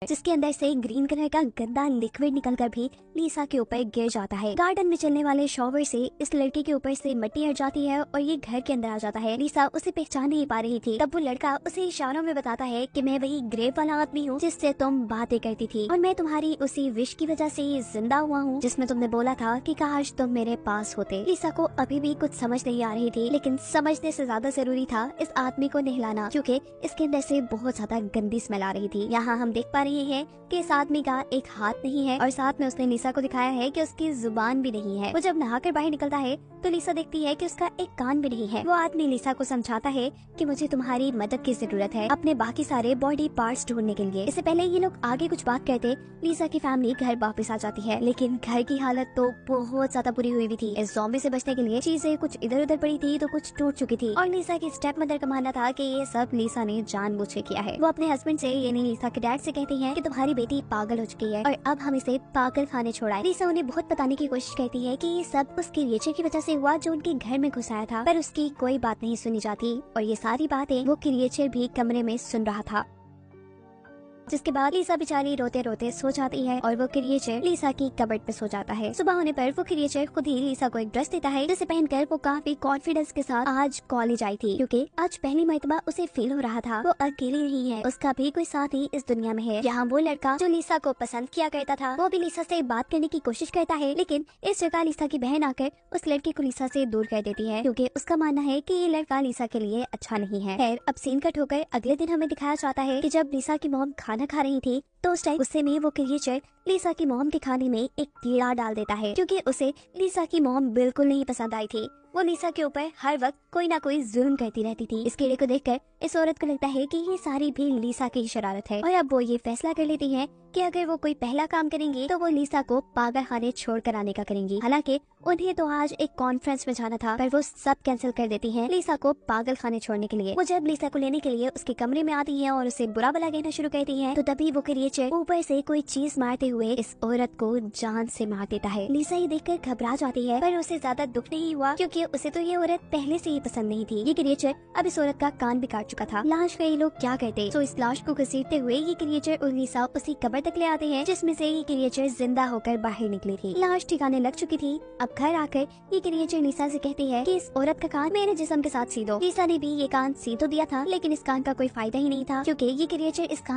जिसके अंदर से ग्रीन कलर का गंदा लिक्विड निकलकर भी लीसा के ऊपर गिर जाता है। गार्डन में चलने वाले शॉवर से इस लड़की के ऊपर से मिट्टी हट जाती है और ये घर के अंदर आ जाता है। लीसा उसे पहचान नहीं पा रही थी। तब वो लड़का उसे इशारों में बताता है कि मैं वही ग्रेव वाला आदमी हूँ जिससे तुम बातें करती थी और मैं तुम्हारी उसी विश की वजह से जिंदा हुआ हूँ जिसमें तुमने बोला था कि काश तुम मेरे पास होते। लीसा को अभी भी कुछ समझ नहीं आ रही थी, लेकिन समझने से ज्यादा जरूरी था इस आदमी को नहलाना, क्योंकि इसके अंदर से बहुत ज्यादा गंदी स्मेल आ रही थी। यहाँ हम देख पा रहे हैं कि इस आदमी का एक हाथ नहीं है और साथ में उसने लीसा को दिखाया है कि उसकी जुबान भी नहीं है। वो जब नहाकर बाहर निकलता है तो लीसा देखती है कि उसका एक कान भी नहीं है। वो आदमी लीसा को समझाता है कि मुझे तुम्हारी मदद की जरूरत है अपने बाकी सारे बॉडी पार्ट्स ढूंढने के लिए। इससे पहले ये लोग आगे कुछ बात करते लीसा की फैमिली घर वापस आ जाती है, लेकिन घर की हालत तो बहुत ज्यादा बुरी हुई थी। इस ज़ॉम्बी से बचने के लिए चीजें कुछ इधर उधर पड़ी थी तो कुछ टूट चुकी थी और लीसा की स्टेप मदर का मानना था कि ये सब लीसा ने जानबूझ के किया है। वो अपने हस्बैंड से यानी लीसा के डैड से कहती है कि तुम्हारी बेटी पागल हो चुकी है और अब हम इसे पागल खाने छोड़ाए। लीसा उन्हें बहुत बताने की कोशिश करती है कि ये सब उस क्रिएचर की वजह से हुआ जो उनके घर में घुसाया था, पर उसकी कोई बात नहीं सुनी जाती और ये सारी बातें वो क्रिएचर भी कमरे में सुन रहा था। जिसके बाद लीसा बेचारी रोते रोते सो जाती है और वो क्रिएचर लीसा की कबर्ड पे सो जाता है। सुबह होने पर वो क्रिएचर खुद ही लीसा को एक ड्रेस देता है जिसे पहनकर वो काफी कॉन्फिडेंस के साथ आज कॉलेज आई थी, क्योंकि आज पहली मर्तबा उसे फील हो रहा था वो अकेली नहीं है, उसका भी कोई साथी इस दुनिया में है। यहाँ वो लड़का जो लीसा को पसंद किया करता था वो भी लीसा से बात करने की कोशिश करता है, लेकिन इस जगह लीसा की बहन आकर उस लड़के को लीसा से दूर कर देती है, क्योंकि उसका मानना है कि ये लड़का लीसा के लिए अच्छा नहीं है। खैर अब सीन कट होकर अगले दिन हमें दिखाया जाता है कि जब लीसा की मॉम खाना खा रही थी तो उस टाइम गुस्से में वो क्रिएचर लीसा की मॉम के खाने में एक कीड़ा डाल देता है, क्योंकि उसे लीसा की मॉम बिल्कुल नहीं पसंद आई थी। वो लीसा के ऊपर हर वक्त कोई ना कोई जुल्म करती रहती थी। इस कीड़े को देखकर इस औरत को लगता है कि ये सारी भी लीसा की शरारत है और अब वो ये फैसला कर लेती है कि अगर वो कोई पहला काम करेंगी तो वो लीसा को पागल खाने छोड़ कर आने का करेंगी। हालांकि उन्हें तो आज एक कॉन्फ्रेंस में जाना था, पर वो सब कैंसिल कर देती हैं लीसा को पागल खाने छोड़ने के लिए। वो जब लीसा को लेने के लिए उसके कमरे में आती है और उसे बुरा भला कहना शुरू करती है तो तभी वो क्रिएचर ऊपर से कोई चीज मारते हुए इस औरत को जान से मार देता है। लीसा ये देखकर घबरा जाती है, पर उसे ज्यादा दुख नहीं हुआ क्योंकि उसे तो ये औरत पहले से ही पसंद नहीं थी। ये क्रिएचर अब इस औरत का कान भी काट चुका था। लाश का ये लोग क्या करते, तो इस लाश को घसीटते हुए ये क्रिएचर और लीसा उसी कब्र तक ले आते हैं जिसमें से ये क्रिएचर जिंदा होकर बाहर निकली थी। लाश ठिकाने लग चुकी थी। अब घर आकर ये क्रिएचर लीसा से कहती है कि इस औरत का कान मेरे जिस्म के साथ सी दो। लीसा ने भी ये कान सी तो दिया था, लेकिन इस कान का कोई फायदा ही नहीं था, क्योंकि ये क्रिएचर इस कान